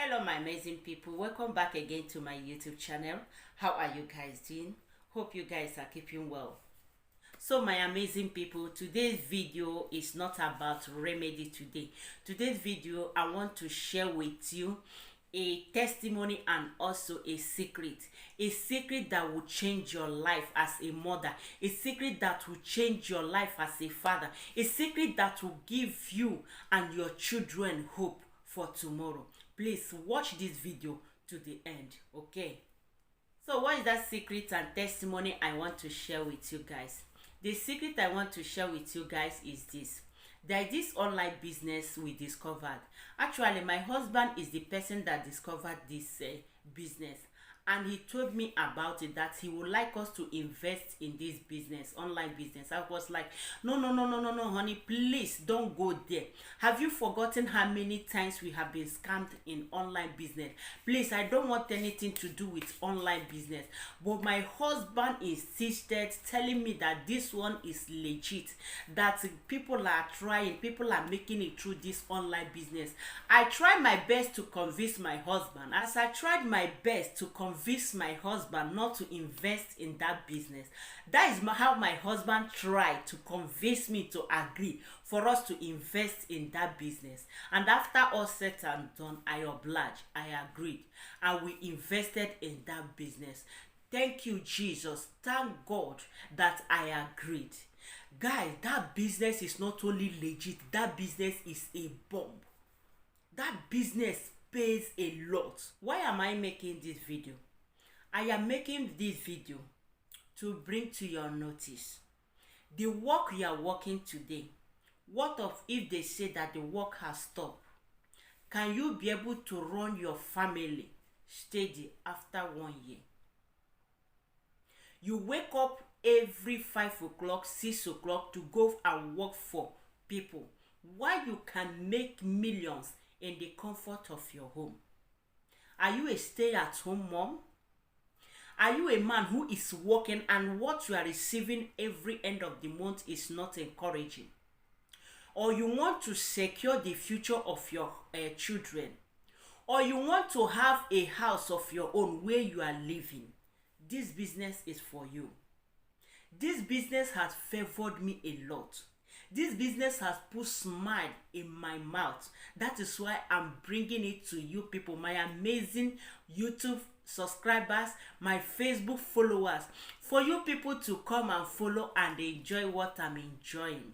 Hello my amazing people, welcome back again to my YouTube channel. How are you guys doing? Hope you guys are keeping well. So my amazing people, today's video is not about remedy. Today's video I want to share with you a testimony and also a secret that will change your life as a mother, a secret that will change your life as a father, a secret that will give you and your children hope for tomorrow. Please watch this video to the end, okay? So what is that secret and testimony I want to share with you guys? The secret I want to share with you guys is this. There is this online business we discovered. Actually, my husband is the person that discovered this business, and he told me about it, that he would like us to invest in this business, online business. I was like, no, honey, please don't go there. Have you forgotten how many times we have been scammed in online business? Please, I don't want anything to do with online business. But my husband insisted, telling me that this one is legit, that people are trying, people are making it through this online business. I tried my best to convince my husband. As I tried my best to convince my husband not to invest in that business, that is how my husband tried to convince me to agree for us to invest in that business. And after all said and done, I obliged, I agreed, and we invested in that business. Thank you, Jesus. Thank God that I agreed. Guys, that business is not only legit, that business is a bomb. That business pays a lot. Why am I making this video? I am making this video to bring to your notice the work you are working today. What of if they say that the work has stopped? Can you be able to run your family steady after 1 year? You wake up every 5 o'clock, 6 o'clock to go and work for people, while you can make millions in the comfort of your home. Are you a stay-at-home mom? Are you a man who is working and what you are receiving every end of the month is not encouraging? Or you want to secure the future of your children? Or you want to have a house of your own where you are living? This business is for you. This business has favored me a lot. This business has put smile in my mouth. That is why I'm bringing it to you people, my amazing YouTube subscribers, my Facebook followers, for you people to come and follow and enjoy what I'm enjoying.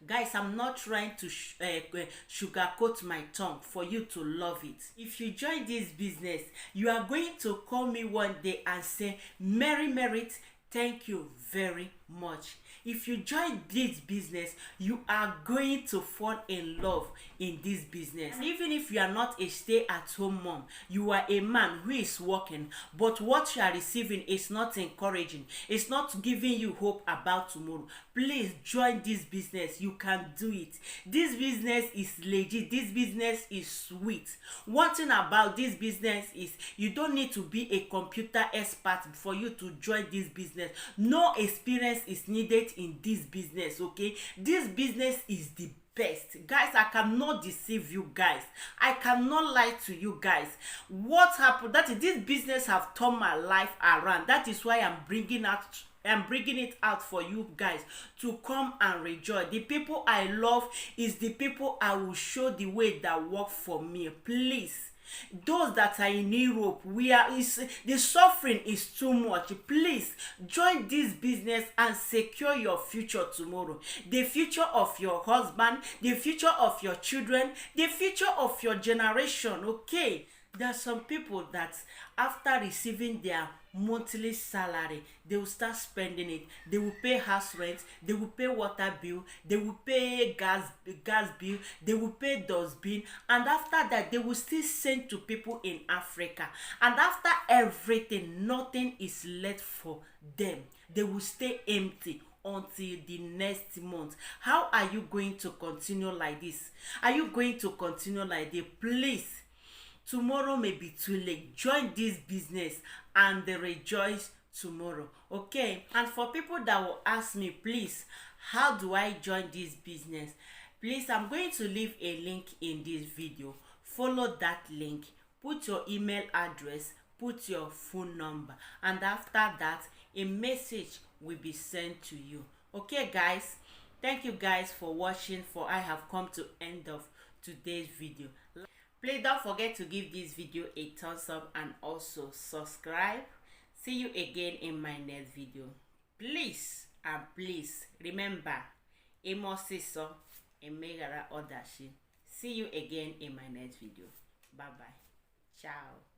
Guys, I'm not trying to sugarcoat my tongue for you to love it. If you join this business, you are going to call me one day and say, Mary Merit, thank you very much. If you join this business, you are going to fall in love in this business. And even if you are not a stay-at-home mom, you are a man who is working, but what you are receiving is not encouraging, it's not giving you hope about tomorrow, please join this business. You can do it. This business is legit. This business is sweet. One thing about this business is you don't need to be a computer expert for you to join this business. No experience is needed in this business, okay? This business is the best. Guys, I cannot deceive you guys. I cannot lie to you guys. What happened? That is, this business have turned my life around. That is why I'm bringing it out for you guys to come and rejoice. The people I love is the people I will show the way that work for me. Please, those that are in Europe, the suffering is too much. Please join this business and secure your future tomorrow, the future of your husband, the future of your children, the future of your generation. Okay, there are some people that after receiving their monthly salary, they will start spending it. They will pay house rent, they will pay water bill, they will pay gas bill, they will pay dustbin, and after that they will still send to people in Africa. And after everything, nothing is left for them. They will stay empty until the next month. How are you going to continue like this? Are you going to continue like this? Please, tomorrow may be too late. Join this business and rejoice tomorrow, okay? And for people that will ask me, please, how do I join this business? Please, I'm going to leave a link in this video follow that link, put your email address, put your phone number, and after that a message will be sent to you. Okay guys, thank you guys for watching. For I have come to end of today's video. Please don't forget to give this video a thumbs up and also subscribe. See you again in my next video. Please and please remember, Emosiso Emegara Odashi. See you again in my next video. Bye bye. Ciao.